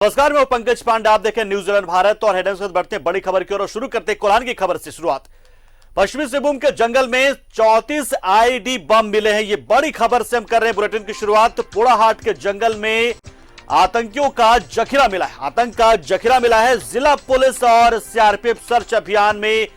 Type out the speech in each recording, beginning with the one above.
नमस्कार, मैं हूं पंकज पांडे। आप देखें न्यूजीलैंड भारत और हेडलाइंस के साथ बढ़ते हैं बड़ी खबर की ओर और शुरू करते हैं कोल्हान की खबर से शुरुआत। पश्चिमी सिंहभूम के जंगल में 34 आईईडी बम मिले हैं। ये बड़ी खबर से हम कर रहे हैं बुलेटिन की शुरुआत। पोड़ाहाट के जंगल में आतंकियों का जखीरा मिला है। आतंक का जखीरा मिला है। जिला पुलिस और सीआरपीएफ सर्च अभियान में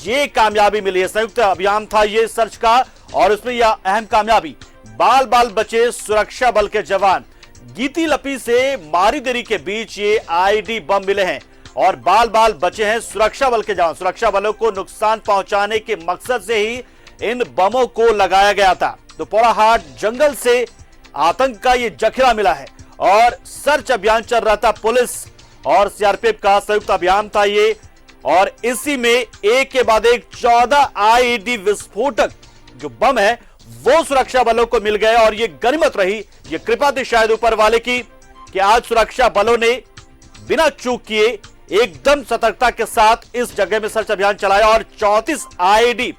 ये कामयाबी मिली है। संयुक्त अभियान था ये सर्च का और उसमें यह अहम कामयाबी, बाल बाल बचे सुरक्षा बल के जवान। गीती लपी से मारी देरी के बीच ये आईडी बम मिले हैं और बाल बाल बचे हैं सुरक्षा बल के जवान। सुरक्षा बलों को नुकसान पहुंचाने के मकसद से ही इन बमों को लगाया गया था। तो पोड़ाहाट जंगल से आतंक का ये जखीरा मिला है और सर्च अभियान चल रहा था। पुलिस और सीआरपीएफ का संयुक्त अभियान था ये और इसी में एक के बाद एक 14 आईईडी विस्फोटक जो बम है वो सुरक्षा बलों को मिल गए और ये गनीमत रही। ये कृपा थी शायद ऊपर वाले की कि आज सुरक्षा बलों ने बिना चूक किए एकदम सतर्कता के साथ इस जगह में सर्च अभियान चलाया और 34 आईईडी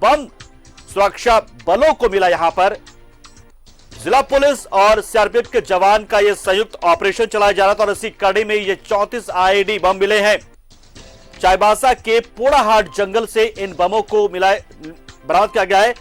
बम सुरक्षा बलों को मिला। यहां पर जिला पुलिस और सीआरपीएफ के जवान का यह संयुक्त ऑपरेशन चलाया जा रहा था और इसी कड़ी में ये 34 आईईडी बम मिले हैं। चाईबासा के पोड़ाहाट जंगल से इन बमों को बरामद किया गया है।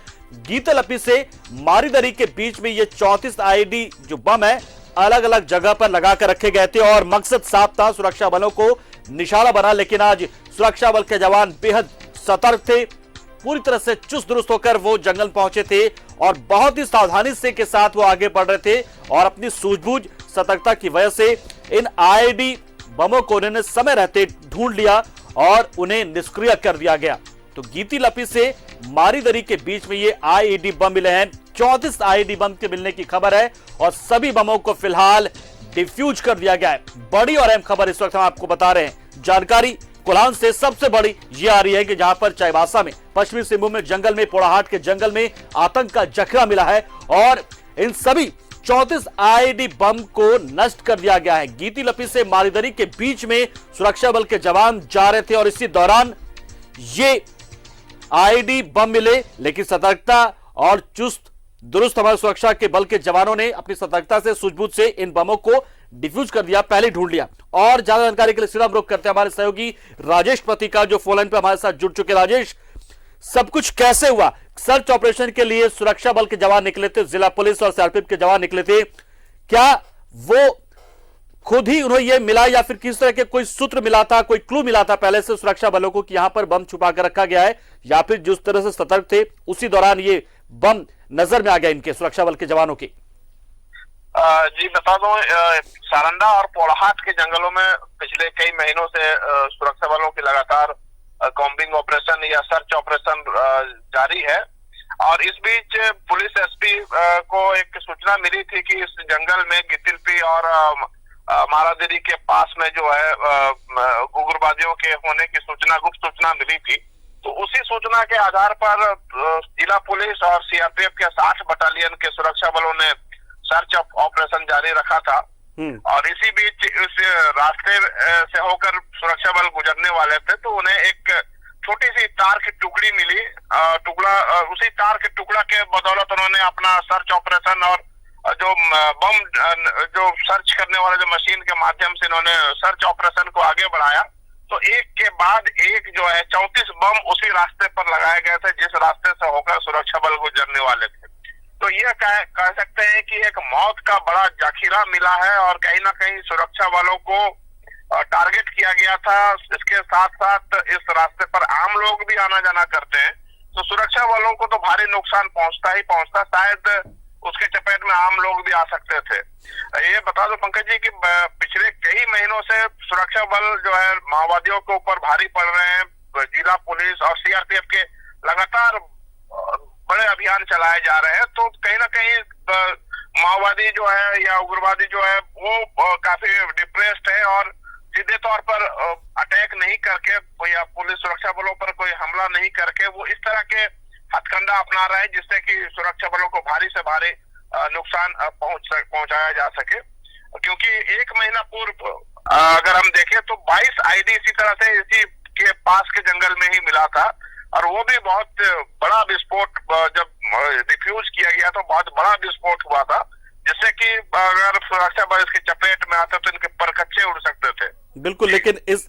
गीतलपी से मारीदरी के बीच में ये 34 आईईडी जो बम है अलग अलग जगह पर लगाकर रखे गए थे और मकसद साफ था, सुरक्षा बलों को निशाना बना। लेकिन आज सुरक्षा बल के जवान बेहद सतर्क थे, पूरी तरह से चुस्त दुरुस्त होकर वो जंगल पहुंचे थे और बहुत ही सावधानी से के साथ वो आगे बढ़ रहे थे और अपनी सूझबूझ सतर्कता की वजह से इन आईईडी बमों को उन्होंने समय रहते ढूंढ लिया और उन्हें निष्क्रिय कर दिया गया। तो गीती लपी से मारीदरी के बीच में ये आईईडी बम मिले हैं। 34 आईईडी बम के मिलने की खबर है और सभी बमों को फिलहाल डिफ्यूज कर दिया गया है। बड़ी और अहम खबर इस वक्त हम आपको बता रहे हैं। जानकारी कोल्हान से सबसे बड़ी ये आ रही है कि जहां पर चाईबासा में पश्चिमी सिंहभूम में जंगल में पोड़ाहाट के जंगल में आतंक का जखीरा मिला है और इन सभी 34 आईईडी बम को नष्ट कर दिया गया है। गीती लपी से मारीदरी के बीच में सुरक्षा बल के जवान जा रहे थे और इसी दौरान ये आईईडी बम मिले, लेकिन सतर्कता और चुस्त दुरुस्त हमारे सुरक्षा के बल के जवानों ने अपनी सतर्कता से सूझबूझ से इन बमों को डिफ्यूज कर दिया, पहले ढूंढ लिया। और ज्यादा जानकारी के लिए सीधा रुख करते हैं हमारे सहयोगी राजेश पतिका जो फोन लाइन पे हमारे साथ जुड़ चुके। राजेश, सब कुछ कैसे हुआ? सर्च ऑपरेशन के लिए सुरक्षा बल के जवान निकले थे, जिला पुलिस और सीआरपीएफ के जवान निकले थे, क्या वो खुद ही उन्हें यह मिला या फिर किस तरह के कोई सूत्र मिला था, कोई क्लू मिला था पहले से सुरक्षा बलों को कि यहां पर बम छुपा कर रखा गया है, या फिर जिस तरह से सतर्क थे उसी दौरान ये बम नजर में आ गया इनके सुरक्षा बल के जवानों के? जी बता दूं, सारंडा और पोड़ाहाट के जंगलों में पिछले कई महीनों से सुरक्षा बलों की लगातार कॉम्बिंग ऑपरेशन या सर्च ऑपरेशन जारी है और इस बीच पुलिस एसपी को एक सूचना मिली थी कि इस जंगल में गितिलपी और मारादेरी के पास में जो है उग्रवादियों के होने की सूचना, गुप्त सूचना मिली थी। तो उसी सूचना के आधार पर जिला पुलिस और सीआरपीएफ के 60 बटालियन के सुरक्षा बलों ने सर्च ऑपरेशन जारी रखा था और इसी बीच इस रास्ते से होकर सुरक्षा बल गुजरने वाले थे तो उन्हें एक छोटी सी तार की टुकड़ी मिली। उसी तार के टुकड़ा के बदौलत उन्होंने अपना सर्च ऑपरेशन और जो बम जो सर्च करने वाले जो मशीन के माध्यम से इन्होंने सर्च ऑपरेशन को आगे बढ़ाया। तो एक के बाद एक जो है 34 बम उसी रास्ते पर लगाए गए थे जिस रास्ते से होकर सुरक्षा बल गुजरने वाले थे। तो यह कह सकते हैं कि एक मौत का बड़ा जखीरा मिला है और कहीं ना कहीं सुरक्षा बलों को टारगेट किया गया था। इसके साथ साथ इस रास्ते पर आम लोग भी आना जाना करते हैं तो सुरक्षा बलों को तो भारी नुकसान पहुंचता ही पहुंचता, शायद उसके चपेट में आम लोग भी आ सकते थे। ये बता दो पंकज जी कि पिछले कई महीनों से सुरक्षा बल जो है माओवादियों के ऊपर भारी पड़ रहे हैं। जिला पुलिस और सीआरपीएफ के लगातार बड़े अभियान चलाए जा रहे हैं तो कहीं ना कहीं माओवादी जो है या उग्रवादी जो है वो काफी डिप्रेस्ड है और सीधे तौर पर अटैक नहीं करके या पुलिस सुरक्षा बलों पर कोई हमला नहीं करके वो इस तरह के हथकंडा अपना रहे हैं जिससे कि सुरक्षा बलों को भारी से भारी नुकसान पहुंचाया जा सके। क्योंकि एक महीना पूर्व अगर हम देखें तो 22 आईडी इसी तरह से इसी के पास के जंगल में ही मिला था और वो भी बहुत बड़ा विस्फोट, जब डिफ्यूज किया गया तो बहुत बड़ा विस्फोट हुआ था। जिससे कि अगर सुरक्षा बल इसकी चपेट में आते तो इनके परखच्चे उड़ सकते थे। बिल्कुल,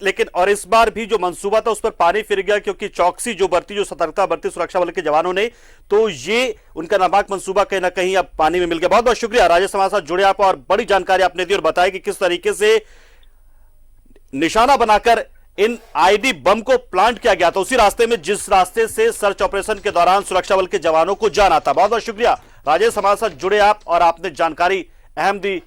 लेकिन और इस बार भी जो मंसूबा था उस पर पानी फिर गया, क्योंकि चौकसी जो बरती, जो सतर्कता बरती सुरक्षा बल के जवानों ने, तो ये उनका नापाक मंसूबा कहीं ना कहीं अब पानी में मिल गया। बहुत बहुत शुक्रिया राजेश, हमारे साथ जुड़े आप और बड़ी जानकारी आपने दी और बताया कि किस तरीके से निशाना बनाकर इन आईडी बम को प्लांट किया गया था, उसी रास्ते में जिस रास्ते से सर्च ऑपरेशन के दौरान सुरक्षा बल के जवानों को जाना था। बहुत बहुत शुक्रिया राजेश, हमारे साथ जुड़े आप और आपने जानकारी अहम दी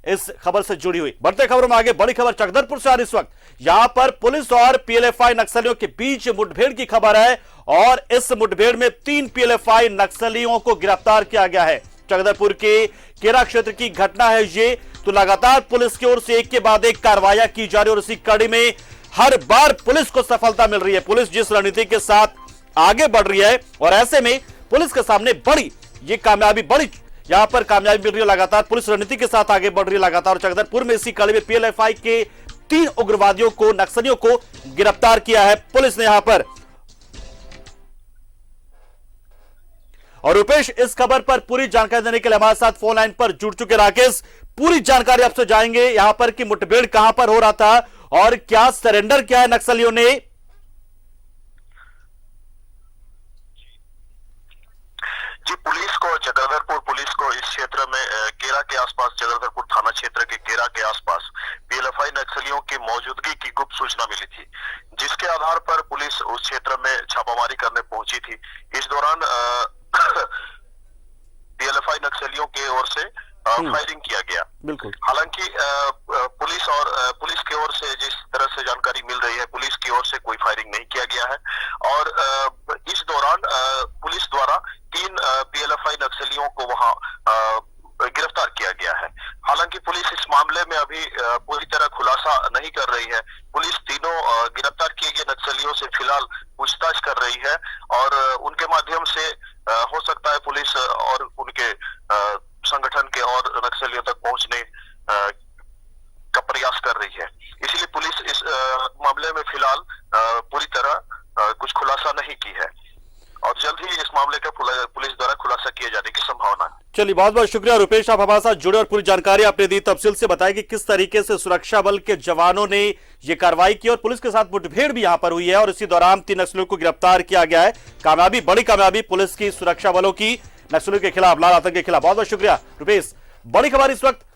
इस खबर से जुड़ी हुई। बढ़ते खबरों में आगे, बड़ी खबर चकधरपुर से आ रही इस वक्त। यहां पर पुलिस और पीएलएफआई नक्सलियों के बीच मुठभेड़ की खबर है और इस मुठभेड़ में 3 पीएलएफआई नक्सलियों को गिरफ्तार किया गया है। चकधरपुर के केरा क्षेत्र की घटना है ये। तो लगातार पुलिस की ओर से एक के बाद एक कार्रवाइयां की जा रही है और इसी कड़ी में हर बार पुलिस को सफलता मिल रही है। पुलिस जिस रणनीति के साथ आगे बढ़ रही है और ऐसे में पुलिस के सामने बड़ी यहां पर कामयाबी मिल रही है। लगातार पुलिस रणनीति के साथ आगे बढ़ रही है लगातार। चकधरपुर में इसी कड़ी में पीएलएफआई के 3 उग्रवादियों को, नक्सलियों को गिरफ्तार किया है पुलिस ने यहां पर। और रुपेश, इस खबर पर पूरी जानकारी देने के लिए हमारे साथ फोन लाइन पर जुड़ चुके राकेश, पूरी जानकारी आपसे जाएंगे यहां पर कि मुठभेड़ कहां पर हो रहा था और क्या सरेंडर किया है नक्सलियों ने। जी, पुलिस को, चकधरपुर पुलिस को इस क्षेत्र में केरा के आसपास, चकधरपुर थाना क्षेत्र के केरा के आसपास पीएलएफआई नक्सलियों की मौजूदगी की गुप्त सूचना मिली थी, जिसके आधार पर पुलिस उस क्षेत्र में छापामारी करने पहुंची थी। इस दौरान पीएलएफआई नक्सलियों की ओर से फायरिंग किया गया। बिल्कुल, हालांकि पुलिस की ओर से जिस तरह से जानकारी मिल रही है, पुलिस की ओर से कोई फायरिंग नहीं किया गया है और इस दौरान पुलिस द्वारा 3 पीएलएफआई नक्सलियों को वहां गिरफ्तार किया गया है। हालांकि पुलिस इस मामले में अभी पूरी तरह खुलासा नहीं कर रही है। पुलिस तीनों गिरफ्तार किए गए नक्सलियों से फिलहाल पूछताछ कर रही है और उनके माध्यम से हो सकता है पुलिस और उनके संगठन के और नक्सलियों तक पहुंचने का प्रयास कर रही है। इसलिए पुलिस इस मामले में फिलहाल पूरी तरह कुछ खुलासा नहीं की है और जल्द ही इस मामले का पुलिस द्वारा खुलासा किए जाने की संभावना है। चलिए, बहुत बहुत शुक्रिया रुपेश, आप हमारे साथ जुड़े और पूरी जानकारी आपने दी, तफसील से बताया कि किस तरीके से सुरक्षा बल के जवानों ने ये कार्रवाई की और पुलिस के साथ मुठभेड़ भी यहां पर हुई है और इसी दौरान 3 नक्सलियों को गिरफ्तार किया गया है। कामयाबी, बड़ी कामयाबी पुलिस की, सुरक्षा बलों की नक्सलियों के खिलाफ, लाल आतंक के खिलाफ। बहुत बहुत शुक्रिया रुपेश। बड़ी खबर इस वक्त